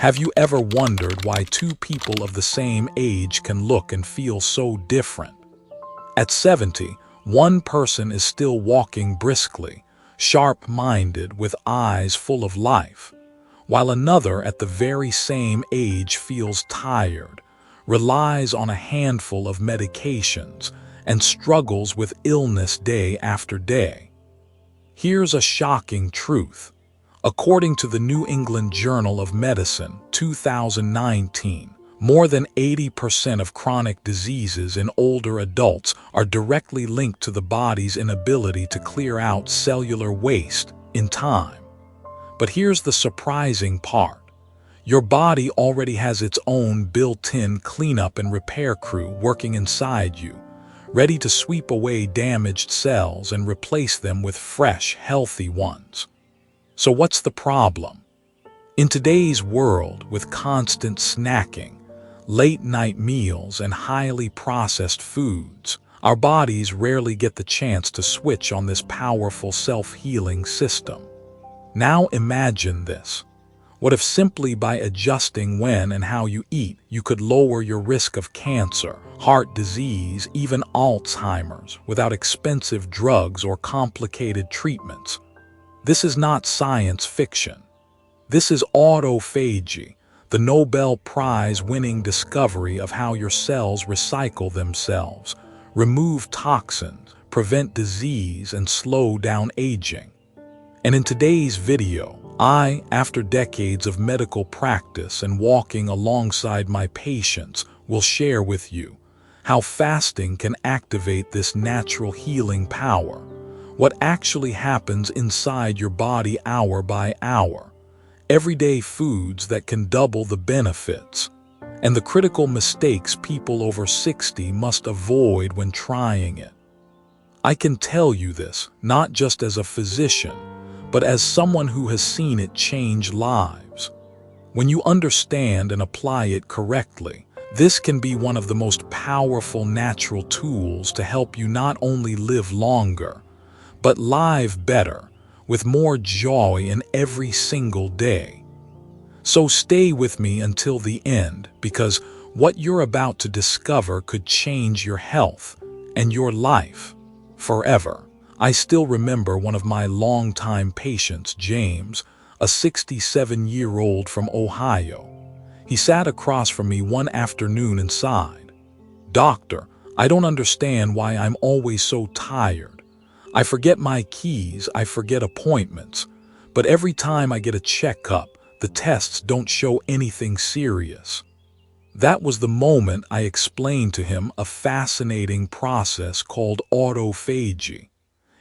Have you ever wondered why two people of the same age can look and feel so different? At 70, one person is still walking briskly, sharp-minded with eyes full of life, while another at the very same age feels tired, relies on a handful of medications, and struggles with illness day after day. Here's a shocking truth. According to the New England Journal of Medicine, 2019, more than 80% of chronic diseases in older adults are directly linked to the body's inability to clear out cellular waste in time. But here's the surprising part. Your body already has its own built-in cleanup and repair crew working inside you, ready to sweep away damaged cells and replace them with fresh, healthy ones. So what's the problem? In today's world, with constant snacking, late-night meals, and highly processed foods, our bodies rarely get the chance to switch on this powerful self-healing system. Now imagine this. What if simply by adjusting when and how you eat, you could lower your risk of cancer, heart disease, even Alzheimer's, without expensive drugs or complicated treatments? This is not science fiction. This is autophagy, the Nobel Prize-winning discovery of how your cells recycle themselves, remove toxins, prevent disease, and slow down aging. And in today's video, after decades of medical practice and walking alongside my patients, will share with you how fasting can activate this natural healing power, what actually happens inside your body hour by hour, everyday foods that can double the benefits, and the critical mistakes people over 60 must avoid when trying it. I can tell you this not just as a physician, but as someone who has seen it change lives. When you understand and apply it correctly, this can be one of the most powerful natural tools to help you not only live longer, but live better, with more joy in every single day. So stay with me until the end, because what you're about to discover could change your health and your life forever. I still remember one of my longtime patients, James, a 67-year-old from Ohio. He sat across from me one afternoon and sighed. "Doctor, I don't understand why I'm always so tired. I forget my keys, I forget appointments, but every time I get a checkup, the tests don't show anything serious." That was the moment I explained to him a fascinating process called autophagy.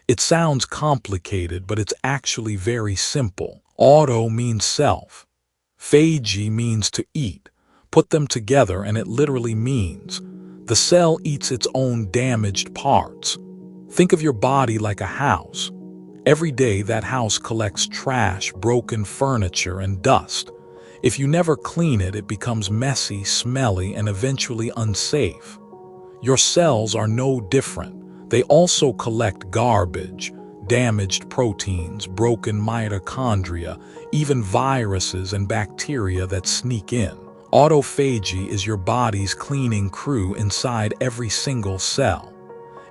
It sounds complicated, but it's actually very simple. Auto means self. Phagy means to eat. Put them together and it literally means the cell eats its own damaged parts. Think of your body like a house. Every day that house collects trash, broken furniture, and dust. If you never clean it, it becomes messy, smelly, and eventually unsafe. Your cells are no different. They also collect garbage, damaged proteins, broken mitochondria, even viruses and bacteria that sneak in. Autophagy is your body's cleaning crew inside every single cell.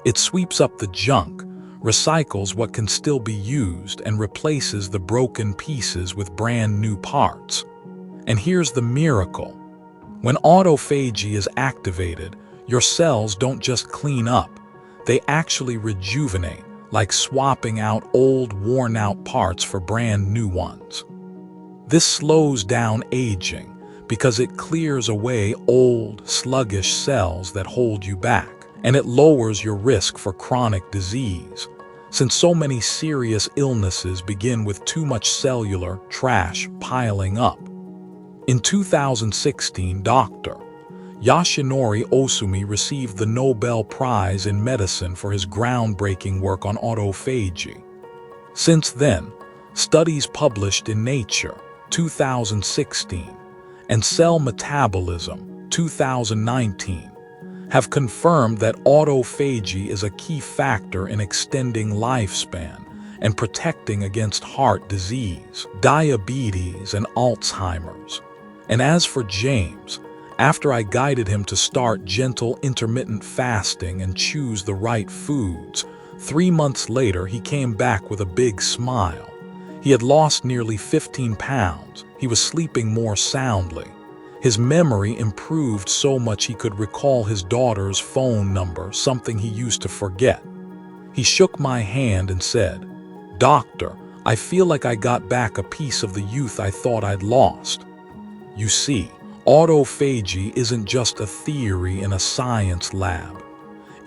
It sweeps up the junk, recycles what can still be used, and replaces the broken pieces with brand new parts. And here's the miracle. When autophagy is activated, your cells don't just clean up, they actually rejuvenate, like swapping out old, worn-out parts for brand new ones. This slows down aging because it clears away old, sluggish cells that hold you back. And it lowers your risk for chronic disease, since so many serious illnesses begin with too much cellular trash piling up. In 2016, Dr. Yoshinori Osumi received the Nobel Prize in Medicine for his groundbreaking work on autophagy. Since then, studies published in Nature, 2016, and Cell Metabolism, 2019, have confirmed that autophagy is a key factor in extending lifespan and protecting against heart disease, diabetes, and Alzheimer's. And as for James, after I guided him to start gentle intermittent fasting and choose the right foods, 3 months later he came back with a big smile. He had lost nearly 15 pounds. He was sleeping more soundly. His memory improved so much he could recall his daughter's phone number, something he used to forget. He shook my hand and said, "Doctor, I feel like I got back a piece of the youth I thought I'd lost." You see, autophagy isn't just a theory in a science lab.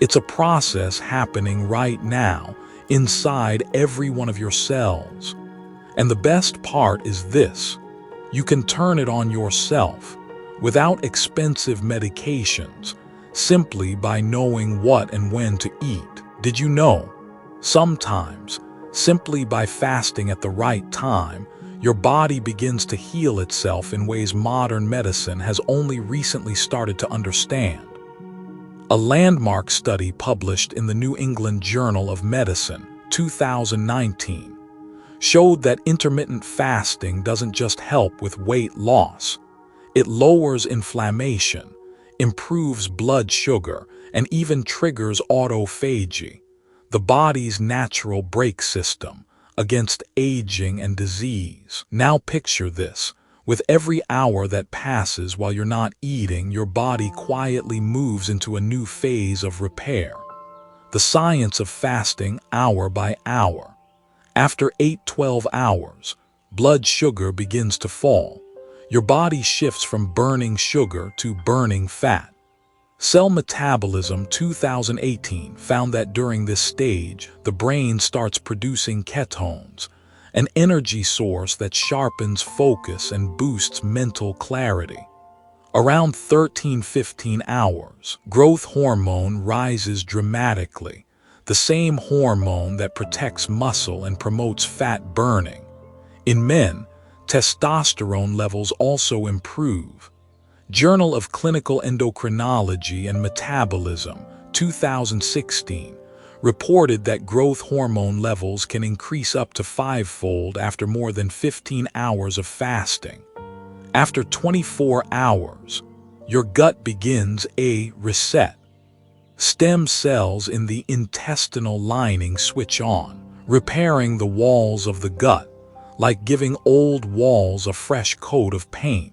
It's a process happening right now, inside every one of your cells. And the best part is this: you can turn it on yourself, without expensive medications, simply by knowing what and when to eat. Did you know? Sometimes, simply by fasting at the right time, your body begins to heal itself in ways modern medicine has only recently started to understand. A landmark study published in the New England Journal of Medicine, 2019, showed that intermittent fasting doesn't just help with weight loss. It lowers inflammation, improves blood sugar, and even triggers autophagy, the body's natural brake system against aging and disease. Now picture this: with every hour that passes while you're not eating, your body quietly moves into a new phase of repair. The science of fasting hour by hour. After 8-12 hours, blood sugar begins to fall. Your body shifts from burning sugar to burning fat. Cell Metabolism 2018 found that during this stage, the brain starts producing ketones, an energy source that sharpens focus and boosts mental clarity. Around 13-15 hours, growth hormone rises dramatically, the same hormone that protects muscle and promotes fat burning. In men, testosterone levels also improve. Journal of Clinical Endocrinology and Metabolism, 2016, reported that growth hormone levels can increase up to 5-fold after more than 15 hours of fasting. After 24 hours, your gut begins a reset. Stem cells in the intestinal lining switch on, repairing the walls of the gut, like giving old walls a fresh coat of paint.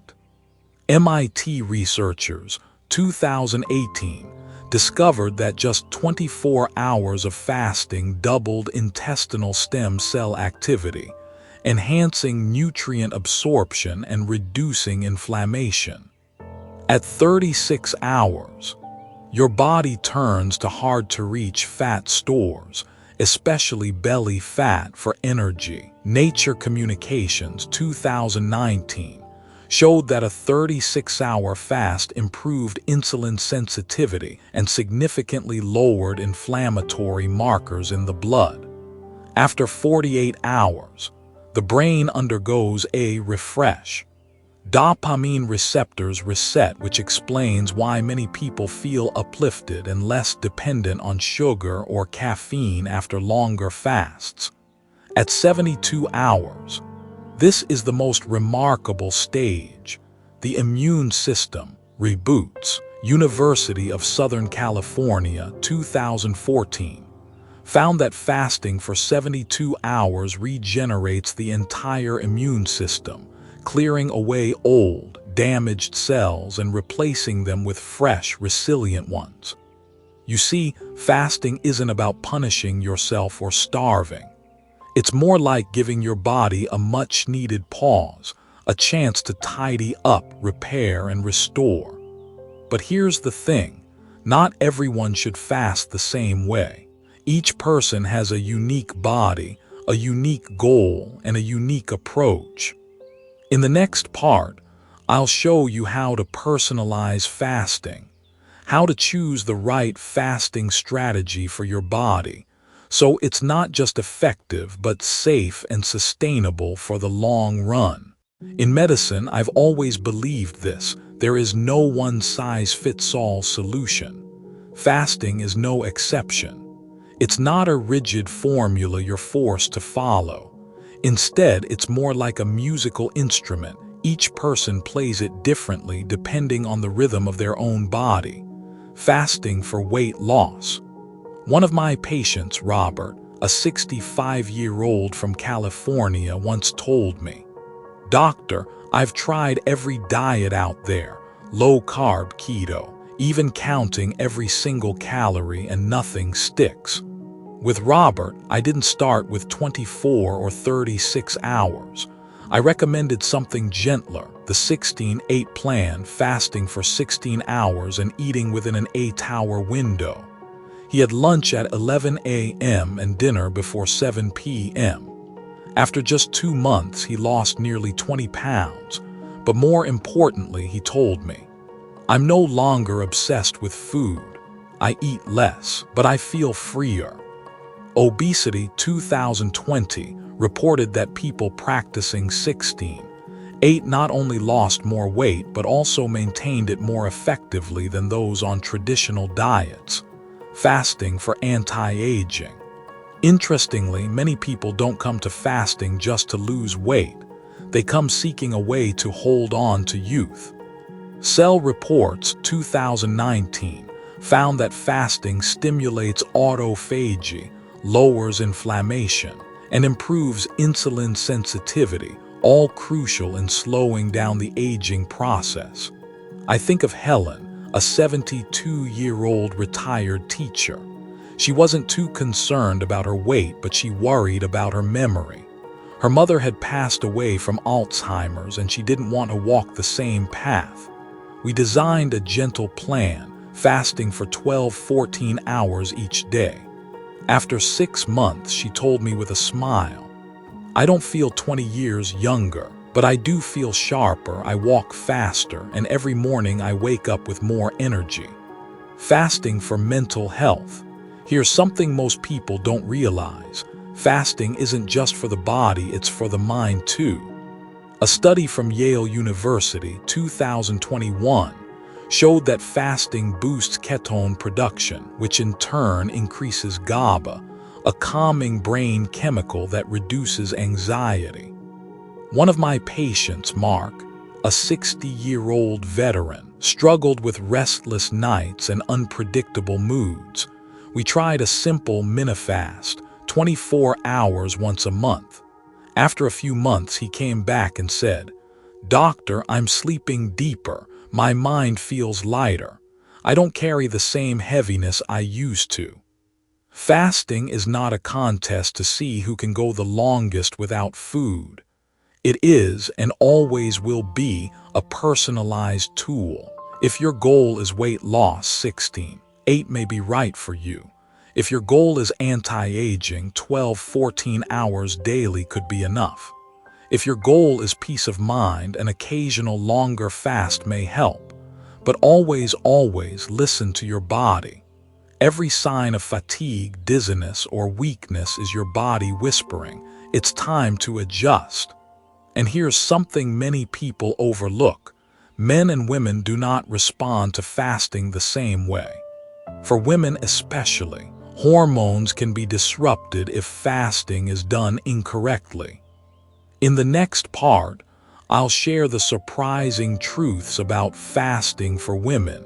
MIT researchers, 2018, discovered that just 24 hours of fasting doubled intestinal stem cell activity, enhancing nutrient absorption and reducing inflammation. At 36 hours, your body turns to hard-to-reach fat stores, especially belly fat, for energy. Nature Communications 2019 showed that a 36-hour fast improved insulin sensitivity and significantly lowered inflammatory markers in the blood. After 48 hours, the brain undergoes a refresh. Dopamine receptors reset, which explains why many people feel uplifted and less dependent on sugar or caffeine after longer fasts. At 72 hours, this is the most remarkable stage. The immune system reboots. University of Southern California, 2014, found that fasting for 72 hours regenerates the entire immune system, clearing away old, damaged cells and replacing them with fresh, resilient ones. You see, fasting isn't about punishing yourself or starving. It's more like giving your body a much-needed pause, a chance to tidy up, repair, and restore. But here's the thing: not everyone should fast the same way. Each person has a unique body, a unique goal, and a unique approach. In the next part, I'll show you how to personalize fasting, how to choose the right fasting strategy for your body, so it's not just effective but safe and sustainable for the long run. In medicine, I've always believed this: there is no one-size-fits-all solution. Fasting is no exception. It's not a rigid formula you're forced to follow. Instead, it's more like a musical instrument. Each person plays it differently depending on the rhythm of their own body. Fasting for weight loss. One of my patients, Robert, a 65-year-old from California, once told me, "Doctor, I've tried every diet out there, low-carb, keto, even counting every single calorie, and nothing sticks." With Robert, I didn't start with 24 or 36 hours. I recommended something gentler, the 16-8 plan, fasting for 16 hours and eating within an 8-hour window. He had lunch at 11 a.m. and dinner before 7 p.m. After just 2 months, he lost nearly 20 pounds. But more importantly, he told me, "I'm no longer obsessed with food. I eat less, but I feel freer." Obesity 2020 reported that people practicing 16-8 not only lost more weight but also maintained it more effectively than those on traditional diets. Fasting for anti-aging. Interestingly, many people don't come to fasting just to lose weight. They come seeking a way to hold on to youth. Cell Reports 2019 found that fasting stimulates autophagy, lowers inflammation, and improves insulin sensitivity, all crucial in slowing down the aging process. I think of Helen, a 72-year-old retired teacher. She wasn't too concerned about her weight, but she worried about her memory. Her mother had passed away from Alzheimer's, and she didn't want to walk the same path. We designed a gentle plan, fasting for 12-14 hours each day. After 6 months, she told me with a smile, "I don't feel 20 years younger, but I do feel sharper, I walk faster, and every morning I wake up with more energy." Fasting for mental health. Here's something most people don't realize. Fasting isn't just for the body, it's for the mind too. A study from Yale University, 2021, showed that fasting boosts ketone production, which in turn increases GABA, a calming brain chemical that reduces anxiety. One of my patients, Mark, a 60-year-old veteran, struggled with restless nights and unpredictable moods. We tried a simple mini-fast, 24 hours once a month. After a few months, he came back and said, "Doctor, I'm sleeping deeper. My mind feels lighter. I don't carry the same heaviness I used to." Fasting is not a contest to see who can go the longest without food. It is, and always will be, a personalized tool. If your goal is weight loss, 16-8 may be right for you. If your goal is anti-aging, 12-14 hours daily could be enough. If your goal is peace of mind, an occasional longer fast may help. But always, always listen to your body. Every sign of fatigue, dizziness, or weakness is your body whispering, "It's time to adjust." And here's something many people overlook. Men and women do not respond to fasting the same way. For women especially, hormones can be disrupted if fasting is done incorrectly. In the next part, I'll share the surprising truths about fasting for women,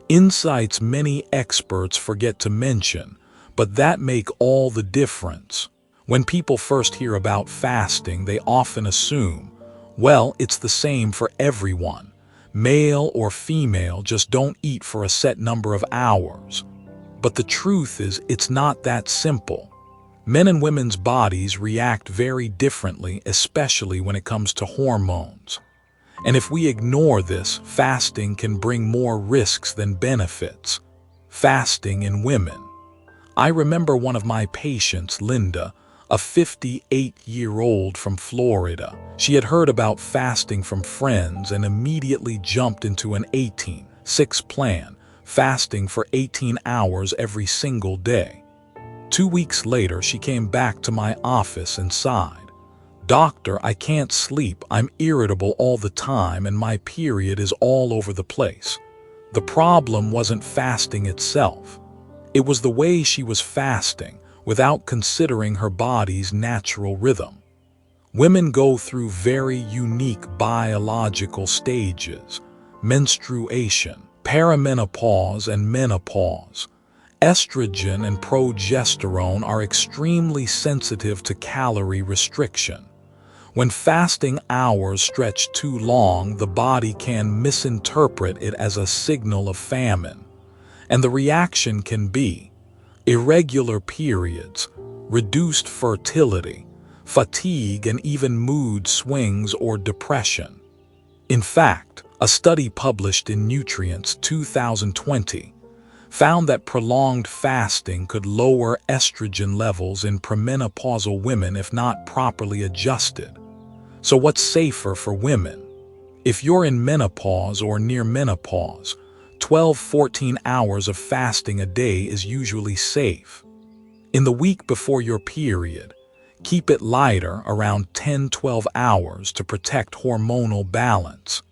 insights many experts forget to mention, but that make all the difference. When people first hear about fasting, they often assume, well, it's the same for everyone. Male or female, just don't eat for a set number of hours. But the truth is, it's not that simple. Men and women's bodies react very differently, especially when it comes to hormones. And if we ignore this, fasting can bring more risks than benefits. Fasting in women. I remember one of my patients, Linda, a 58-year-old from Florida. She had heard about fasting from friends and immediately jumped into an 18-6 plan, fasting for 18 hours every single day. 2 weeks later, she came back to my office and sighed, "Doctor, I can't sleep, I'm irritable all the time, and my period is all over the place." The problem wasn't fasting itself. It was the way she was fasting, without considering her body's natural rhythm. Women go through very unique biological stages: menstruation, perimenopause, and menopause. Estrogen and progesterone are extremely sensitive to calorie restriction. When fasting hours stretch too long, the body can misinterpret it as a signal of famine, and the reaction can be irregular periods, reduced fertility, fatigue, and even mood swings or depression. In fact, a study published in Nutrients 2020 found that prolonged fasting could lower estrogen levels in premenopausal women if not properly adjusted. So what's safer for women? If you're in menopause or near menopause, 12–14 hours of fasting a day is usually safe. In the week before your period, keep it lighter, around 10–12 hours, to protect hormonal balance.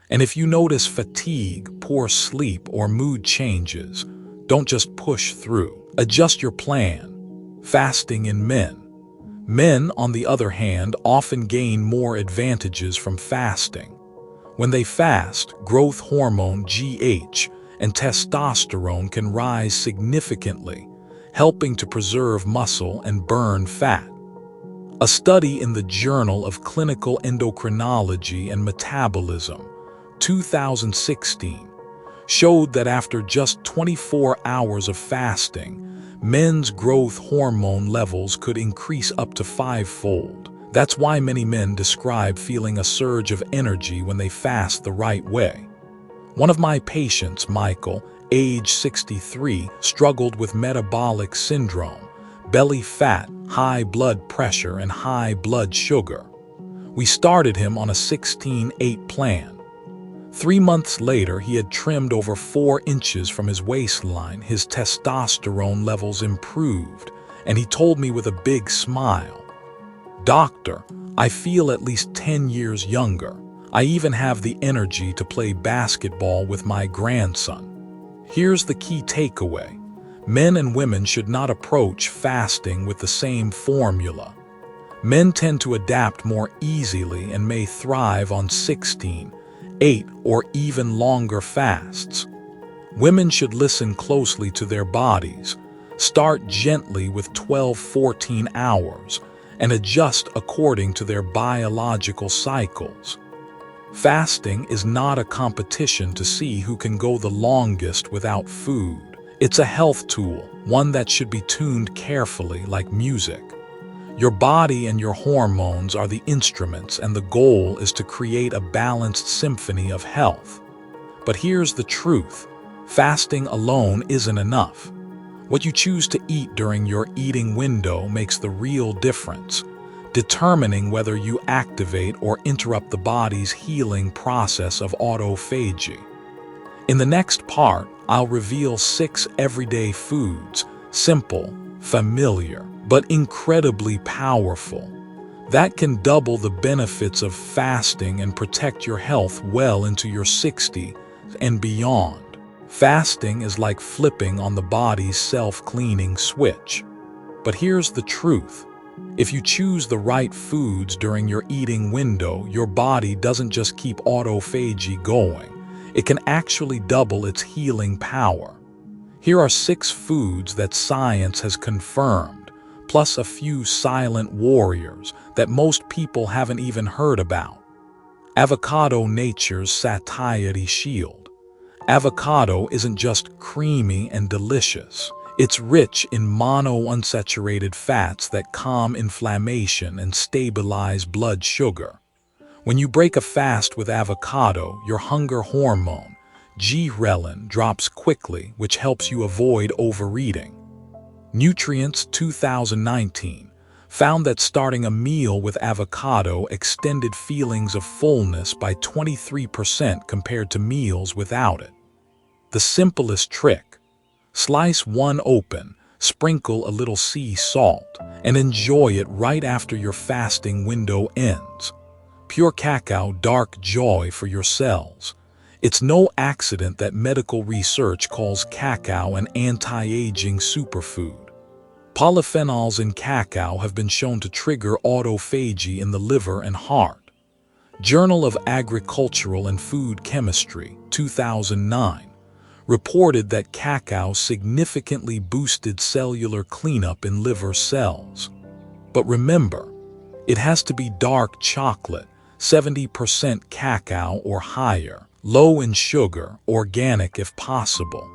And if you notice fatigue, poor sleep, or mood changes, don't just push through. Adjust your plan. Fasting in men. Men, on the other hand, often gain more advantages from fasting. When they fast, growth hormone GH and testosterone can rise significantly, helping to preserve muscle and burn fat. A study in the Journal of Clinical Endocrinology and Metabolism, 2016, showed that after just 24 hours of fasting, men's growth hormone levels could increase up to 5-fold. That's why many men describe feeling a surge of energy when they fast the right way. One of my patients, Michael, age 63, struggled with metabolic syndrome, belly fat, high blood pressure, and high blood sugar. We started him on a 16-8 plan. 3 months later, he had trimmed over 4 inches from his waistline, his testosterone levels improved, and he told me with a big smile, "Doctor, I feel at least 10 years younger. I even have the energy to play basketball with my grandson." Here's the key takeaway. Men and women should not approach fasting with the same formula. Men tend to adapt more easily and may thrive on 16, 8, or even longer fasts. Women should listen closely to their bodies, start gently with 12–14 hours, and adjust according to their biological cycles. Fasting is not a competition to see who can go the longest without food. It's a health tool, one that should be tuned carefully like music. Your body and your hormones are the instruments, and the goal is to create a balanced symphony of health. But here's the truth. Fasting alone isn't enough. What you choose to eat during your eating window makes the real difference, determining whether you activate or interrupt the body's healing process of autophagy. In the next part, I'll reveal 6 everyday foods, simple, familiar, but incredibly powerful, that can double the benefits of fasting and protect your health well into your 60s and beyond. Fasting is like flipping on the body's self-cleaning switch. But here's the truth. If you choose the right foods during your eating window, your body doesn't just keep autophagy going. It can actually double its healing power. Here are 6 foods that science has confirmed, plus a few silent warriors that most people haven't even heard about. Avocado, nature's satiety shield. Avocado isn't just creamy and delicious. It's rich in monounsaturated fats that calm inflammation and stabilize blood sugar. When you break a fast with avocado, your hunger hormone, ghrelin, drops quickly, which helps you avoid overeating. Nutrients 2019 found that starting a meal with avocado extended feelings of fullness by 23% compared to meals without it. The simplest trick: slice one open, sprinkle a little sea salt, and enjoy it right after your fasting window ends. Pure cacao, dark joy for your cells. It's no accident that medical research calls cacao an anti-aging superfood. Polyphenols in cacao have been shown to trigger autophagy in the liver and heart. Journal of Agricultural and Food Chemistry, 2009, reported that cacao significantly boosted cellular cleanup in liver cells. But remember, it has to be dark chocolate, 70% cacao or higher, low in sugar, organic if possible.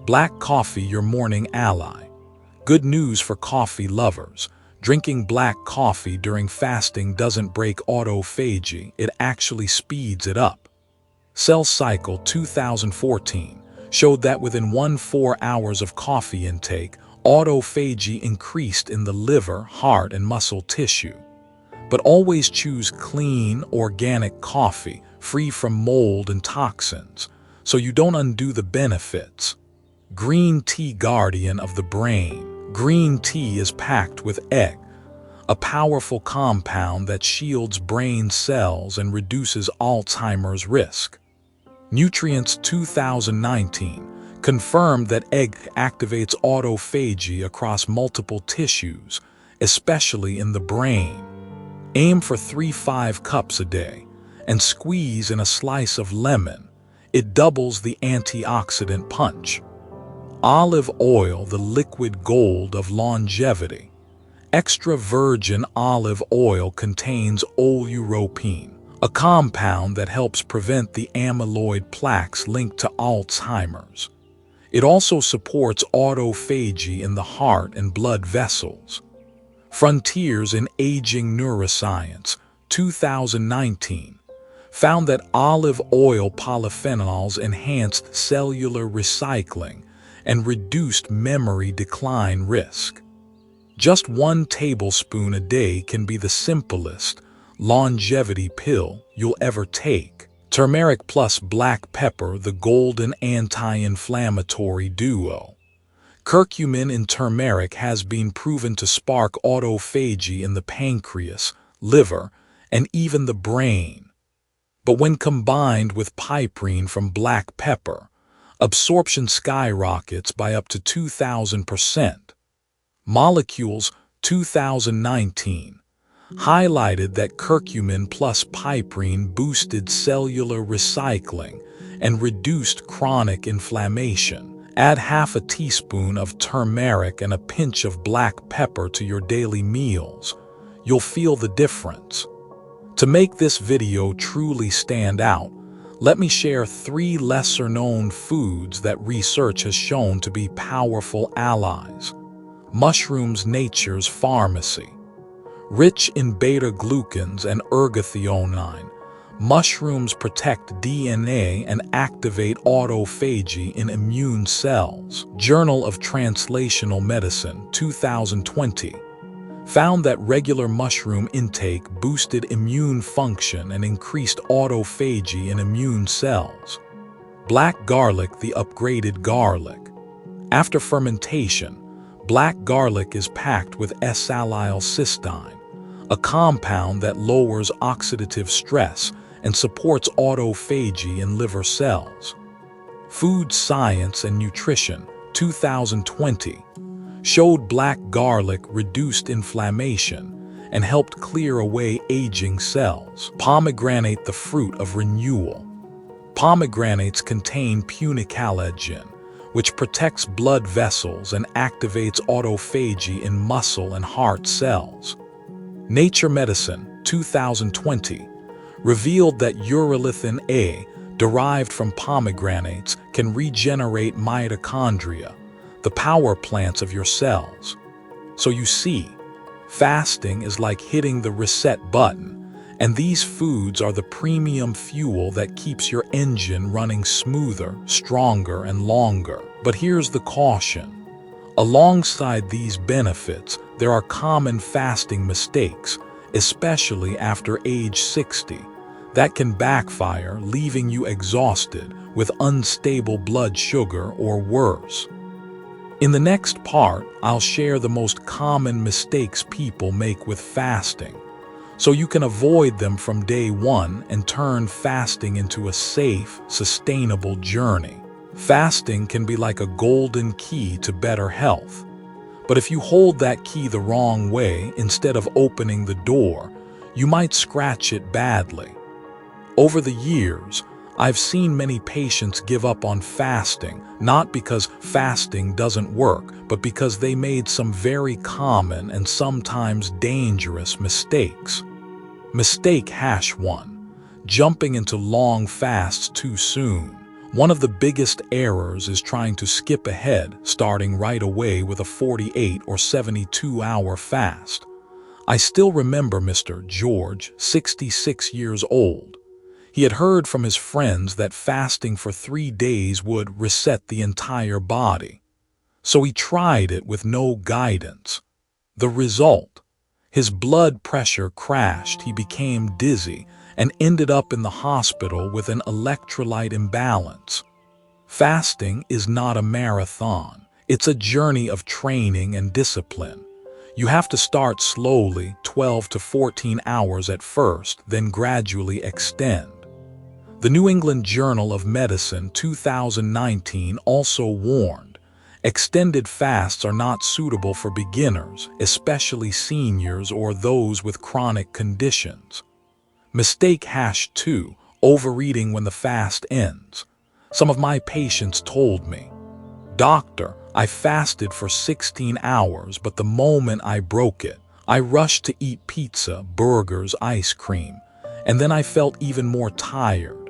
Black coffee, your morning ally. Good news for coffee lovers. Drinking black coffee during fasting doesn't break autophagy, it actually speeds it up. Cell Cycle 2014 showed that within 4 hours of coffee intake, autophagy increased in the liver, heart, and muscle tissue. But always choose clean, organic coffee, free from mold and toxins, so you don't undo the benefits. Green tea, guardian of the brain. Green tea is packed with egg, a powerful compound that shields brain cells and reduces Alzheimer's risk. Nutrients 2019 confirmed that egg activates autophagy across multiple tissues, especially in the brain. Aim for 3-5 cups a day and squeeze in a slice of lemon. It doubles the antioxidant punch. Olive oil, the liquid gold of longevity. Extra virgin olive oil contains oleuropein, a compound that helps prevent the amyloid plaques linked to Alzheimer's. It also supports autophagy in the heart and blood vessels. Frontiers in Aging Neuroscience, 2019, found that olive oil polyphenols enhanced cellular recycling and reduced memory decline risk. Just 1 tablespoon a day can be the simplest longevity pill you'll ever take. Turmeric plus black pepper, the golden anti-inflammatory duo. Curcumin in turmeric has been proven to spark autophagy in the pancreas, liver, and even the brain. But when combined with piperine from black pepper, absorption skyrockets by up to 2,000%. Molecules 2019 highlighted that curcumin plus piperine boosted cellular recycling and reduced chronic inflammation. Add half a teaspoon of turmeric and a pinch of black pepper to your daily meals. You'll feel the difference. To make this video truly stand out, let me share 3 lesser-known foods that research has shown to be powerful allies. Mushrooms, nature's pharmacy. Rich in beta-glucans and ergothioneine, mushrooms protect DNA and activate autophagy in immune cells. Journal of Translational Medicine, 2020, found that regular mushroom intake boosted immune function and increased autophagy in immune cells. Black garlic, the upgraded garlic. After fermentation, black garlic is packed with S-allylcysteine, a compound that lowers oxidative stress and supports autophagy in liver cells. Food Science and Nutrition, 2020, showed black garlic reduced inflammation and helped clear away aging cells. Pomegranate, the fruit of renewal. Pomegranates contain punicalagin, which protects blood vessels and activates autophagy in muscle and heart cells. Nature Medicine, 2020, revealed that urolithin A, derived from pomegranates, can regenerate mitochondria, the power plants of your cells. So you see, fasting is like hitting the reset button, and these foods are the premium fuel that keeps your engine running smoother, stronger, and longer. But here's the caution. Alongside these benefits, there are common fasting mistakes, especially after age 60, that can backfire, leaving you exhausted with unstable blood sugar or worse. In the next part, I'll share the most common mistakes people make with fasting, so you can avoid them from day one and turn fasting into a safe, sustainable journey. Fasting can be like a golden key to better health, But if you hold that key the wrong way instead of opening the door, you might scratch it badly. Over the years, I've seen many patients give up on fasting, not because fasting doesn't work, but because they made some very common and sometimes dangerous mistakes. Mistake #1: jumping into long fasts too soon. One of the biggest errors is trying to skip ahead, starting right away with a 48 or 72-hour fast. I still remember Mr. George, 66 years old. He had heard from his friends that fasting for 3 days would reset the entire body. So he tried it with no guidance. The result: his blood pressure crashed, he became dizzy, and ended up in the hospital with an electrolyte imbalance. Fasting is not a marathon. It's a journey of training and discipline. You have to start slowly, 12 to 14 hours at first, then gradually extend. The New England Journal of Medicine 2019 also warned, extended fasts are not suitable for beginners, especially seniors or those with chronic conditions. Mistake #2: overeating when the fast ends. Some of my patients told me, "Doctor, I fasted for 16 hours, but the moment I broke it, I rushed to eat pizza, burgers, ice cream, and then I felt even more tired."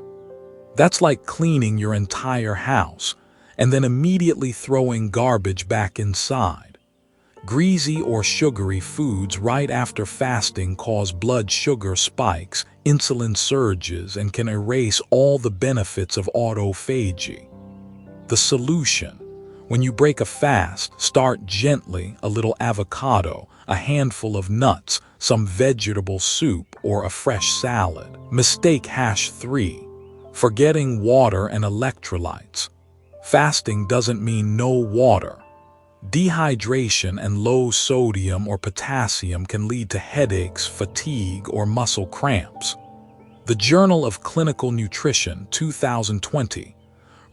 That's like cleaning your entire house and then immediately throwing garbage back inside. Greasy or sugary foods right after fasting cause blood sugar spikes, insulin surges, and can erase all the benefits of autophagy. The solution: when you break a fast, start gently, a little avocado, a handful of nuts, some vegetable soup, or a fresh salad. Mistake #3: forgetting water and electrolytes. Fasting doesn't mean no water. Dehydration and low sodium or potassium can lead to headaches, fatigue, or muscle cramps. The Journal of Clinical Nutrition 2020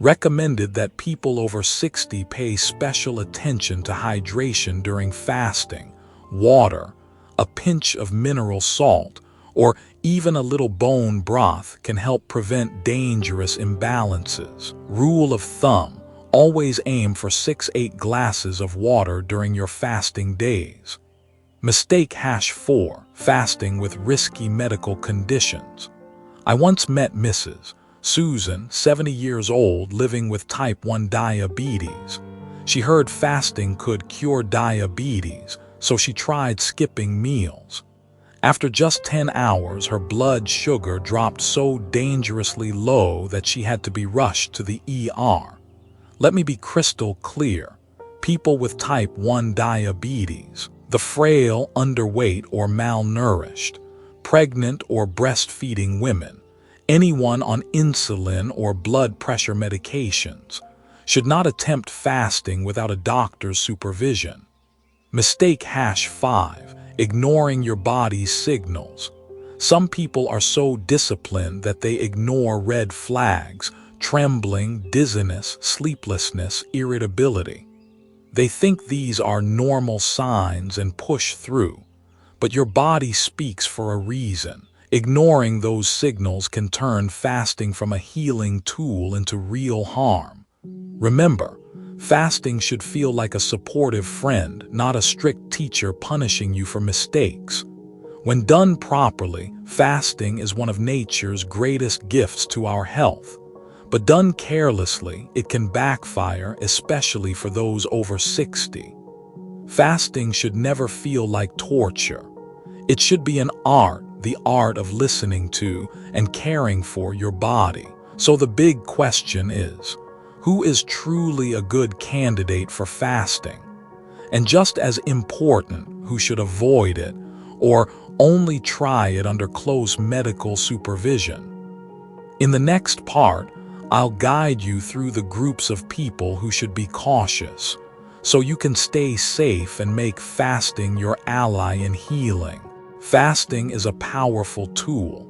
recommended that people over 60 pay special attention to hydration during fasting. Water, a pinch of mineral salt, or even a little bone broth can help prevent dangerous imbalances. Rule of thumb: always aim for 6-8 glasses of water during your fasting days. Mistake #4: fasting with risky medical conditions. I once met Mrs. Susan, 70 years old, living with type 1 diabetes. She heard fasting could cure diabetes, so she tried skipping meals. After just 10 hours, her blood sugar dropped so dangerously low that she had to be rushed to the ER. Let me be crystal clear. People with type 1 diabetes, the frail, underweight, or malnourished, pregnant or breastfeeding women, anyone on insulin or blood pressure medications, should not attempt fasting without a doctor's supervision. Mistake #5: ignoring your body's signals. Some people are so disciplined that they ignore red flags: trembling, dizziness, sleeplessness, irritability. They think these are normal signs and push through. But your body speaks for a reason. Ignoring those signals can turn fasting from a healing tool into real harm. Remember, fasting should feel like a supportive friend, not a strict teacher punishing you for mistakes. When done properly, fasting is one of nature's greatest gifts to our health. But done carelessly, it can backfire, especially for those over 60. Fasting should never feel like torture. It should be an art, the art of listening to and caring for your body. So the big question is, who is truly a good candidate for fasting? And just as important, who should avoid it or only try it under close medical supervision? In the next part, I'll guide you through the groups of people who should be cautious, so you can stay safe and make fasting your ally in healing. Fasting is a powerful tool.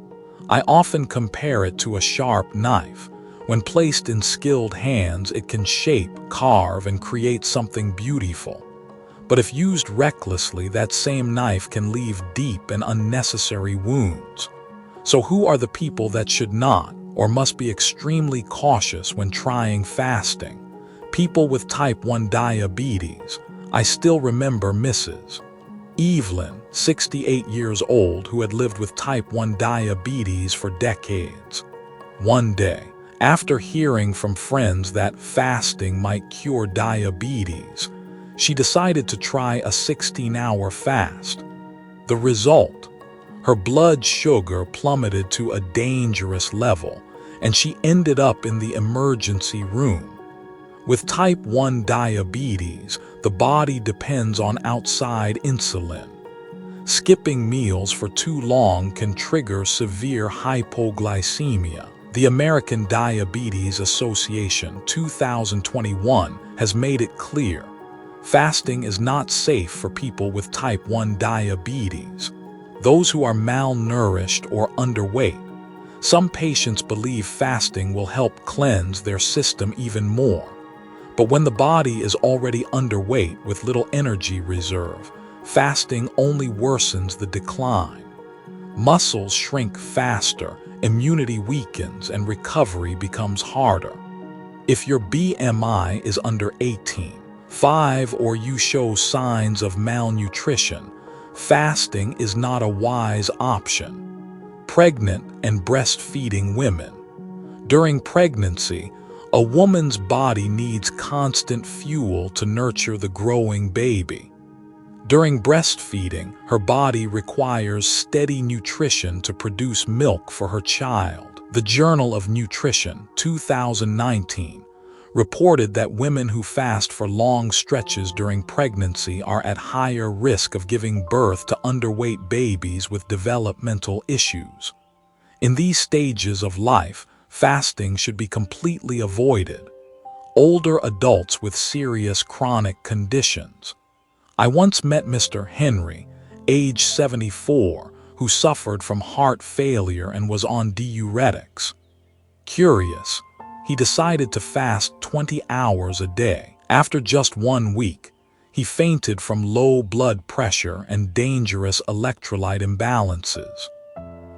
I often compare it to a sharp knife. When placed in skilled hands, it can shape, carve, and create something beautiful. But if used recklessly, that same knife can leave deep and unnecessary wounds. So who are the people that should not or must be extremely cautious when trying fasting? People with type 1 diabetes. I still remember Mrs. Evelyn, 68 years old, who had lived with type 1 diabetes for decades. One day, after hearing from friends that fasting might cure diabetes, she decided to try a 16-hour fast. The result? Her blood sugar plummeted to a dangerous level, and she ended up in the emergency room. With type 1 diabetes, the body depends on outside insulin. Skipping meals for too long can trigger severe hypoglycemia. The American Diabetes Association 2021 has made it clear: fasting is not safe for people with type 1 diabetes, those who are malnourished or underweight. Some patients believe fasting will help cleanse their system even more. But when the body is already underweight with little energy reserve, fasting only worsens the decline. Muscles shrink faster, immunity weakens, and recovery becomes harder. If your BMI is under 18.5 or you show signs of malnutrition, fasting is not a wise option. Pregnant and breastfeeding women. During pregnancy, a woman's body needs constant fuel to nurture the growing baby. During breastfeeding, her body requires steady nutrition to produce milk for her child. The Journal of Nutrition, 2019, reported that women who fast for long stretches during pregnancy are at higher risk of giving birth to underweight babies with developmental issues. In these stages of life, fasting should be completely avoided. Older adults with serious chronic conditions. I once met Mr. Henry, age 74, who suffered from heart failure and was on diuretics. Curious, he decided to fast 20 hours a day. After just 1 week, he fainted from low blood pressure and dangerous electrolyte imbalances.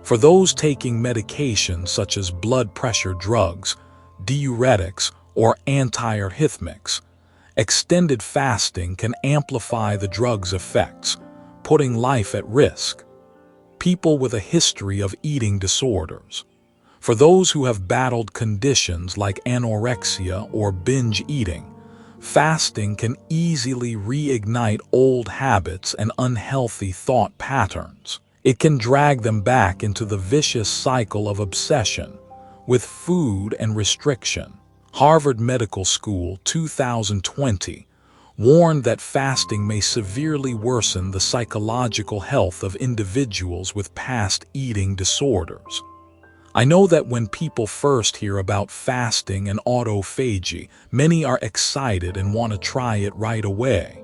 For those taking medications such as blood pressure drugs, diuretics, or antiarrhythmics, extended fasting can amplify the drug's effects, putting life at risk. People with a history of eating disorders. For those who have battled conditions like anorexia or binge eating, fasting can easily reignite old habits and unhealthy thought patterns. It can drag them back into the vicious cycle of obsession with food and restriction. Harvard Medical School 2020 warned that fasting may severely worsen the psychological health of individuals with past eating disorders. I know that when people first hear about fasting and autophagy, many are excited and want to try it right away.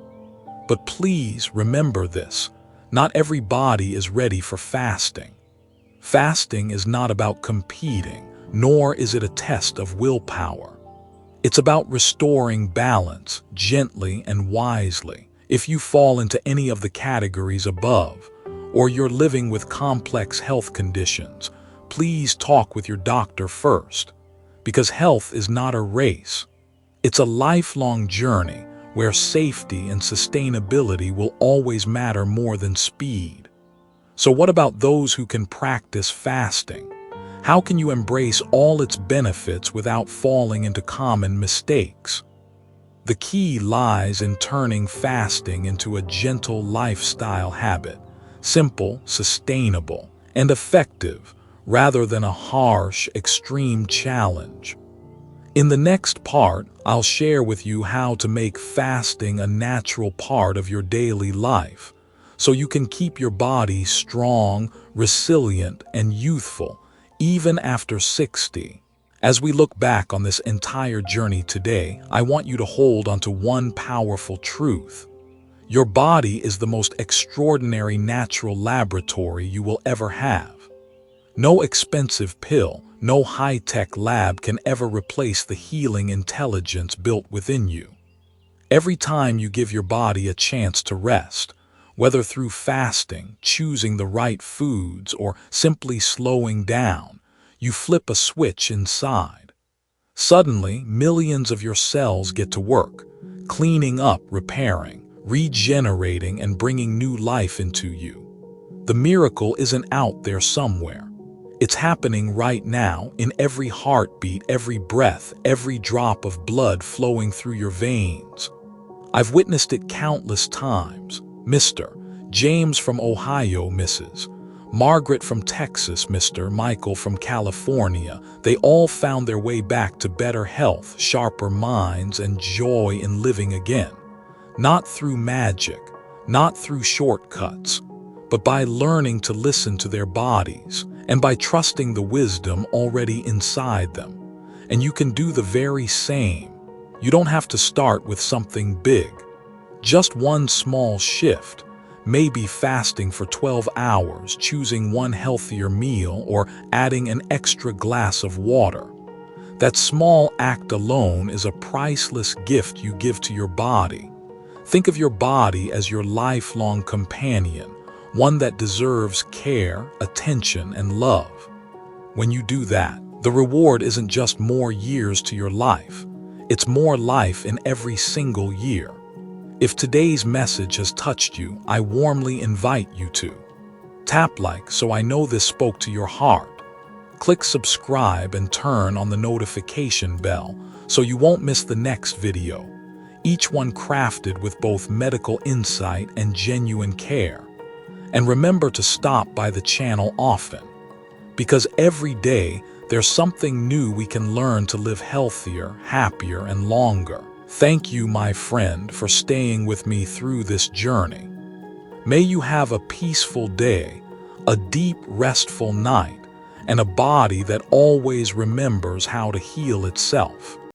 But please remember this. Not every body is ready for fasting. Fasting is not about competing, nor is it a test of willpower. It's about restoring balance, gently and wisely. If you fall into any of the categories above, or you're living with complex health conditions, please talk with your doctor first, because health is not a race. It's a lifelong journey where safety and sustainability will always matter more than speed. So what about those who can practice fasting? How can you embrace all its benefits without falling into common mistakes? The key lies in turning fasting into a gentle lifestyle habit, simple, sustainable, and effective, rather than a harsh, extreme challenge. In the next part, I'll share with you how to make fasting a natural part of your daily life, so you can keep your body strong, resilient, and youthful, even after 60. As we look back on this entire journey today, I want you to hold onto one powerful truth. Your body is the most extraordinary natural laboratory you will ever have. No expensive pill, no high-tech lab can ever replace the healing intelligence built within you. Every time you give your body a chance to rest, whether through fasting, choosing the right foods, or simply slowing down, you flip a switch inside. Suddenly, millions of your cells get to work, cleaning up, repairing, regenerating, and bringing new life into you. The miracle isn't out there somewhere. It's happening right now in every heartbeat, every breath, every drop of blood flowing through your veins. I've witnessed it countless times. Mr. James from Ohio, Mrs. Margaret from Texas, Mr. Michael from California, they all found their way back to better health, sharper minds, and joy in living again. Not through magic, not through shortcuts, but by learning to listen to their bodies and by trusting the wisdom already inside them. And you can do the very same. You don't have to start with something big. Just one small shift, maybe fasting for 12 hours, choosing one healthier meal, or adding an extra glass of water. That small act alone is a priceless gift you give to your body. Think of your body as your lifelong companion, one that deserves care, attention, and love. When you do that, the reward isn't just more years to your life. It's more life in every single year. If today's message has touched you, I warmly invite you to tap like so I know this spoke to your heart. Click subscribe and turn on the notification bell so you won't miss the next video, each one crafted with both medical insight and genuine care. And remember to stop by the channel often, because every day there's something new we can learn to live healthier, happier, and longer. Thank you, my friend, for staying with me through this journey. May you have a peaceful day, a deep, restful night, and a body that always remembers how to heal itself.